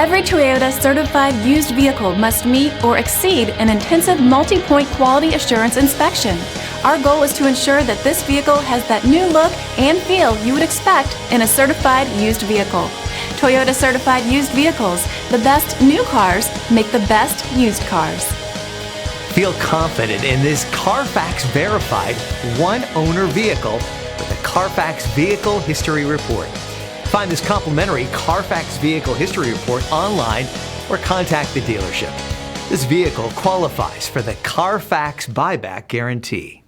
Every Toyota certified used vehicle must meet or exceed an intensive multi-point quality assurance inspection. Our goal is to ensure that this vehicle has that new look and feel you would expect in a certified used vehicle. Toyota certified used vehicles. The best new cars make the best used cars. Feel confident in this Carfax verified one-owner vehicle with a Carfax Vehicle History Report. Find this complimentary Carfax Vehicle History Report online or contact the dealership. This vehicle qualifies for the Carfax Buyback Guarantee.